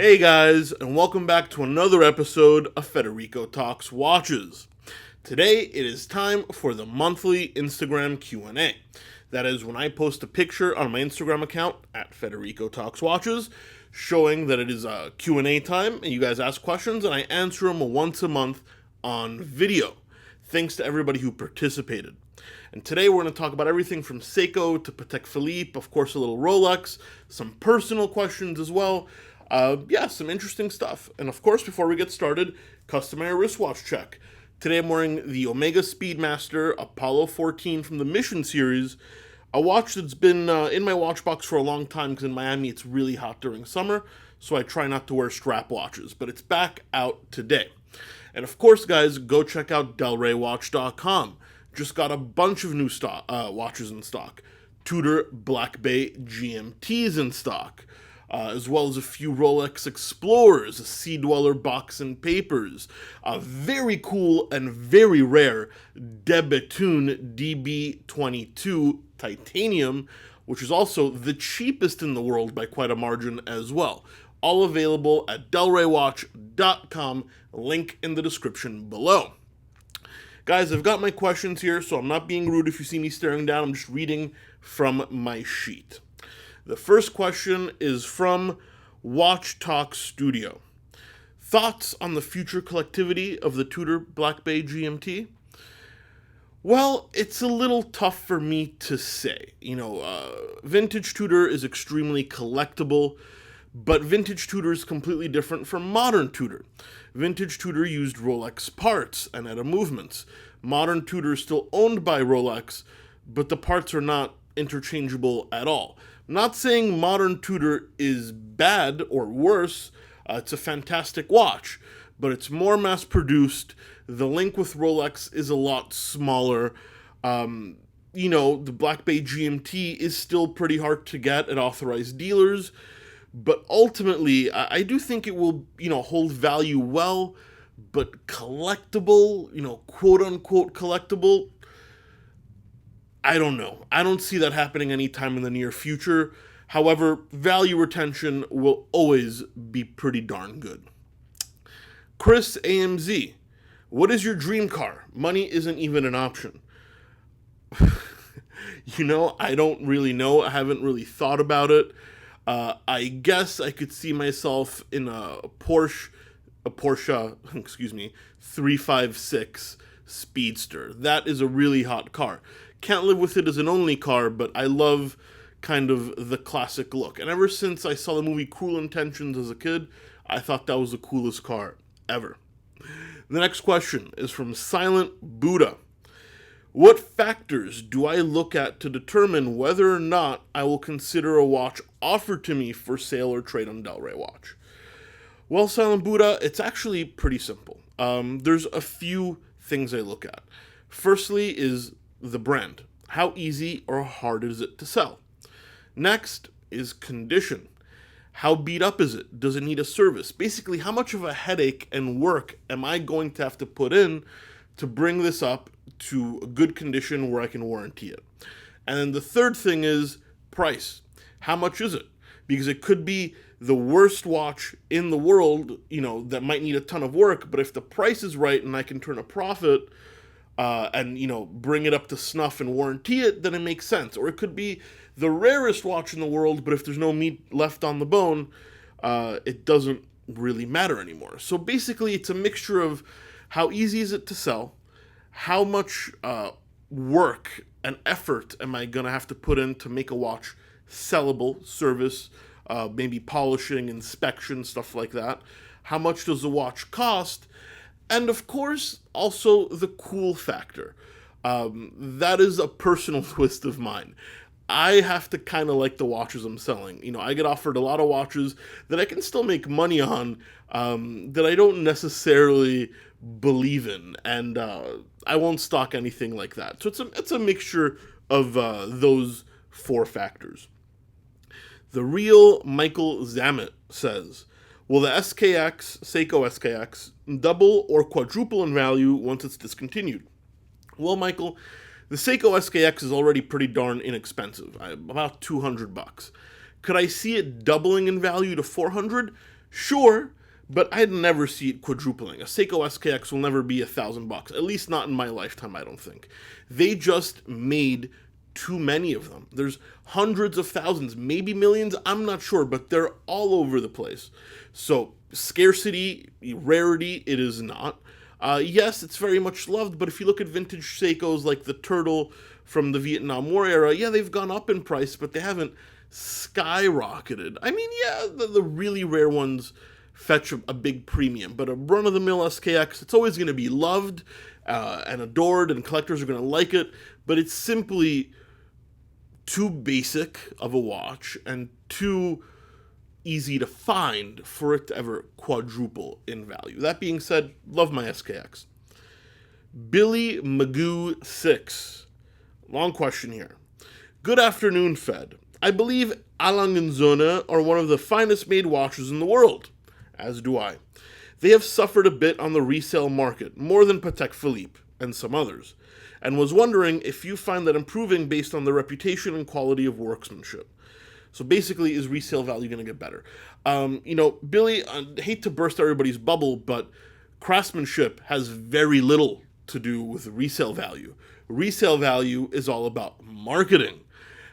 Hey guys, and welcome back to another episode of Federico Talks Watches. Today it is time for the monthly Instagram Q&A. That is when I post a picture on my Instagram account at Federico Talks Watches showing that it is a Q&A time and you guys ask questions and I answer them once a month on video. Thanks to everybody who participated. And today we're going to talk about everything from Seiko to Patek Philippe, of course a little Rolex, some personal questions as well. Some interesting stuff. And of course, before we get started, customary wristwatch check. Today I'm wearing the Omega Speedmaster Apollo 14 from the Mission series, a watch that's been in my watch box for a long time because in Miami it's really hot during summer, so I try not to wear strap watches, but it's back out today. And of course, guys, go check out delraywatch.com. Just got a bunch of new watches in stock. Tudor Black Bay GMTs in stock. As well as a few Rolex Explorers, a Sea Dweller box and papers, a very cool and very rare De Bethune DB22 titanium, which is also the cheapest in the world by quite a margin as well. All available at delraywatch.com, link in the description below. Guys, I've got my questions here, so I'm not being rude if you see me staring down, I'm just reading from my sheet. The first question is from Watch Talk Studio. Thoughts on the future collectivity of the Tudor Black Bay GMT? Well, it's a little tough for me to say. Vintage Tudor is extremely collectible, but vintage Tudor is completely different from modern Tudor. Vintage Tudor used Rolex parts and ETA movements. Modern Tudor is still owned by Rolex, but the parts are not interchangeable at all. I'm not saying modern Tudor is bad or worse. It's a fantastic watch, but it's more mass-produced. The link with Rolex is a lot smaller. The Black Bay GMT is still pretty hard to get at authorized dealers, but ultimately, I do think it will, hold value well, but collectible, quote-unquote collectible, I don't know. I don't see that happening anytime in the near future. However, value retention will always be pretty darn good. Chris AMZ, what is your dream car? Money isn't even an option. I don't really know. I haven't really thought about it. I guess I could see myself in a Porsche 356 Speedster. That is a really hot car. Can't live with it as an only car, but I love kind of the classic look. And ever since I saw the movie Cruel Intentions as a kid, I thought that was the coolest car ever. The next question is from Silent Buddha. What factors do I look at to determine whether or not I will consider a watch offered to me for sale or trade on Delray Watch? Well, Silent Buddha, it's actually pretty simple. There's a few things I look at. Firstly is the brand. How easy or hard is it to sell? Next is condition. How beat up is it? Does it need a service? Basically, how much of a headache and work am I going to have to put in to bring this up to a good condition where I can warranty it? And then the third thing is price. How much is it? Because it could be the worst watch in the world, that might need a ton of work, but if the price is right and I can turn a profit, and bring it up to snuff and warranty it, then it makes sense. Or it could be the rarest watch in the world, but if there's no meat left on the bone, it doesn't really matter anymore. So basically, it's a mixture of how easy is it to sell, how much work and effort am I going to have to put in to make a watch sellable, service, maybe polishing, inspection, stuff like that. How much does the watch cost? And of course, also the cool factor. That is a personal twist of mine. I have to kind of like the watches I'm selling. I get offered a lot of watches that I can still make money on, that I don't necessarily believe in, and I won't stock anything like that. So it's a mixture of those four factors. The real Michael Zamet says, will the SKX, Seiko SKX, double or quadruple in value once it's discontinued? Well, Michael, the Seiko SKX is already pretty darn inexpensive, about $200. Could I see it doubling in value to $400? Sure, but I'd never see it quadrupling. A Seiko SKX will never be $1,000, at least not in my lifetime, I don't think. They just made too many of them. There's hundreds of thousands, maybe millions, I'm not sure, but they're all over the place. So, scarcity, rarity, it is not. Yes, it's very much loved, but if you look at vintage Seikos like the Turtle from the Vietnam War era, yeah, they've gone up in price, but they haven't skyrocketed. I mean, yeah, the really rare ones fetch a big premium, but a run-of-the-mill SKX, it's always going to be loved and adored, and collectors are going to like it, but it's simply too basic of a watch and too easy to find for it to ever quadruple in value. That being said, love my SKX. Billy Magoo 6. Long question here. Good afternoon, Fed. I believe A. Lange are one of the finest made watches in the world, as do I. They have suffered a bit on the resale market, more than Patek Philippe and some others, and was wondering if you find that improving based on the reputation and quality of workmanship. So basically, is resale value going to get better? Billy, I hate to burst everybody's bubble, but craftsmanship has very little to do with resale value. Resale value is all about marketing.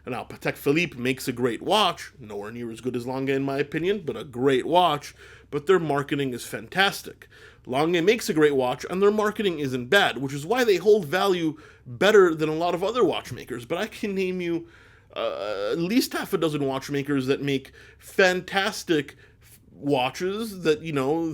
Now, Patek Philippe makes a great watch, nowhere near as good as Lange in my opinion, but a great watch, but their marketing is fantastic. Lange makes a great watch, and their marketing isn't bad, which is why they hold value better than a lot of other watchmakers. But I can name you at least half a dozen watchmakers that make fantastic watches that,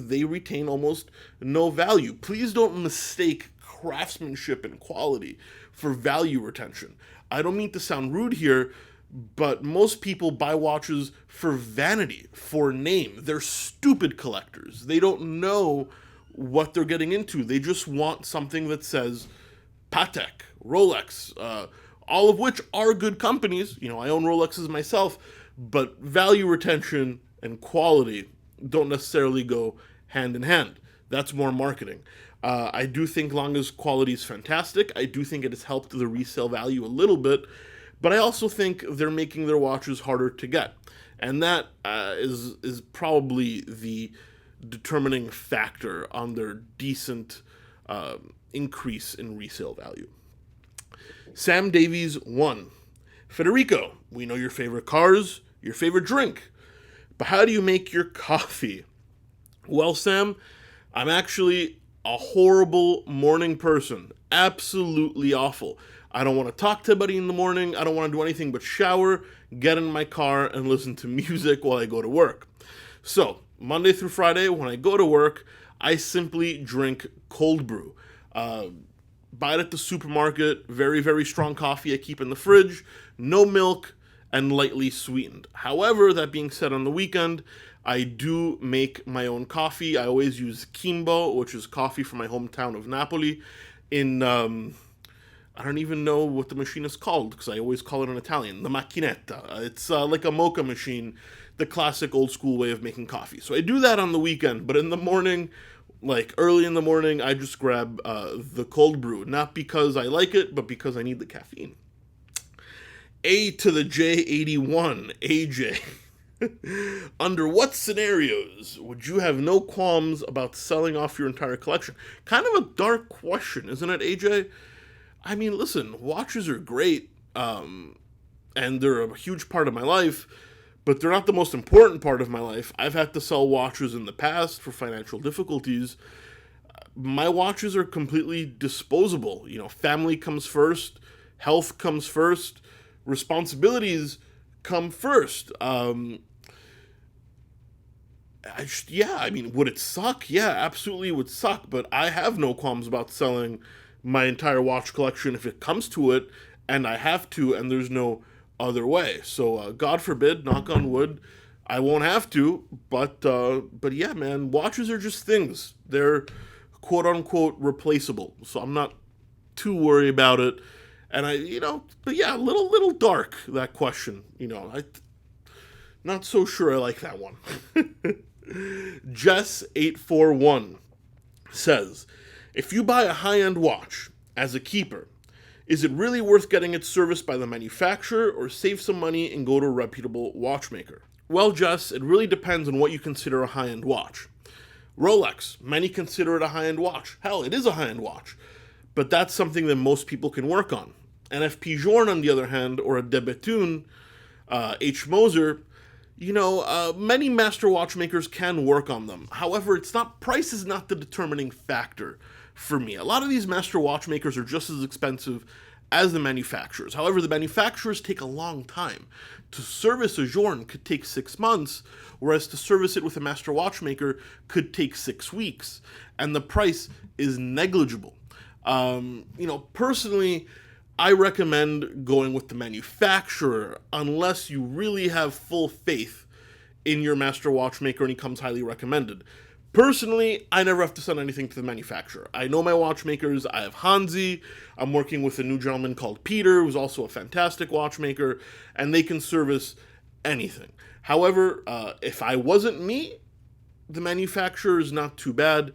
they retain almost no value. Please don't mistake craftsmanship and quality for value retention. I don't mean to sound rude here, but most people buy watches for vanity, for name. They're stupid collectors. They don't know what they're getting into. They just want something that says Patek, Rolex, all of which are good companies. I own Rolexes myself, but value retention and quality don't necessarily go hand in hand. That's more marketing. I do think Lange's quality is fantastic. I do think it has helped the resale value a little bit, but I also think they're making their watches harder to get. And that is probably the determining factor on their decent increase in resale value. Sam Davies 1. Federico, we know your favorite cars, your favorite drink, but how do you make your coffee? Well, Sam, I'm actually a horrible morning person. Absolutely awful. I don't want to talk to anybody in the morning. I don't want to do anything but shower, get in my car, and listen to music while I go to work. So, Monday through Friday, when I go to work, I simply drink cold brew. Buy it at the supermarket, very, very strong coffee I keep in the fridge, no milk, and lightly sweetened. However, that being said, on the weekend, I do make my own coffee. I always use Kimbo, which is coffee from my hometown of Napoli, in, I don't even know what the machine is called, because I always call it in Italian, the macchinetta. It's like a mocha machine, the classic old school way of making coffee. So I do that on the weekend, but in the morning, like early in the morning, I just grab the cold brew, not because I like it, but because I need the caffeine. A to the J81, AJ. Under what scenarios would you have no qualms about selling off your entire collection? Kind of a dark question, isn't it, AJ? I mean, listen, watches are great, and they're a huge part of my life, but they're not the most important part of my life. I've had to sell watches in the past for financial difficulties. My watches are completely disposable. Family comes first, health comes first, responsibilities come first. Would it suck? Yeah, absolutely it would suck, but I have no qualms about selling my entire watch collection if it comes to it, and I have to, and there's no other way. So, God forbid, knock on wood, I won't have to, but yeah, man, watches are just things. They're quote-unquote replaceable, so I'm not too worried about it. And but yeah, a little dark, that question. Not so sure I like that one. Jess841 says, if you buy a high-end watch as a keeper, is it really worth getting it serviced by the manufacturer or save some money and go to a reputable watchmaker? Well, Jess, it really depends on what you consider a high-end watch. Rolex, many consider it a high-end watch. Hell, it is a high-end watch. But that's something that most people can work on. NFP Journe, on the other hand, or a De Bethune, H. Moser, many master watchmakers can work on them. However, price is not the determining factor for me. A lot of these master watchmakers are just as expensive as the manufacturers. However, the manufacturers take a long time. To service a Journe could take 6 months, whereas to service it with a master watchmaker could take 6 weeks, and the price is negligible. Personally, I recommend going with the manufacturer unless you really have full faith in your master watchmaker and he comes highly recommended. Personally, I never have to send anything to the manufacturer. I know my watchmakers. I have Hansi. I'm working with a new gentleman called Peter, who's also a fantastic watchmaker, and they can service anything. However, if I wasn't me, the manufacturer is not too bad,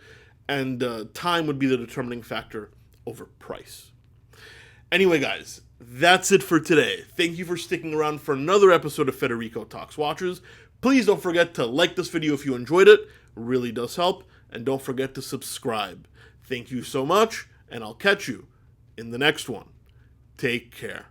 and time would be the determining factor over price. Anyway, guys, that's it for today. Thank you for sticking around for another episode of Federico Talks Watches. Please don't forget to like this video if you enjoyed it. It really does help. And don't forget to subscribe. Thank you so much, and I'll catch you in the next one. Take care.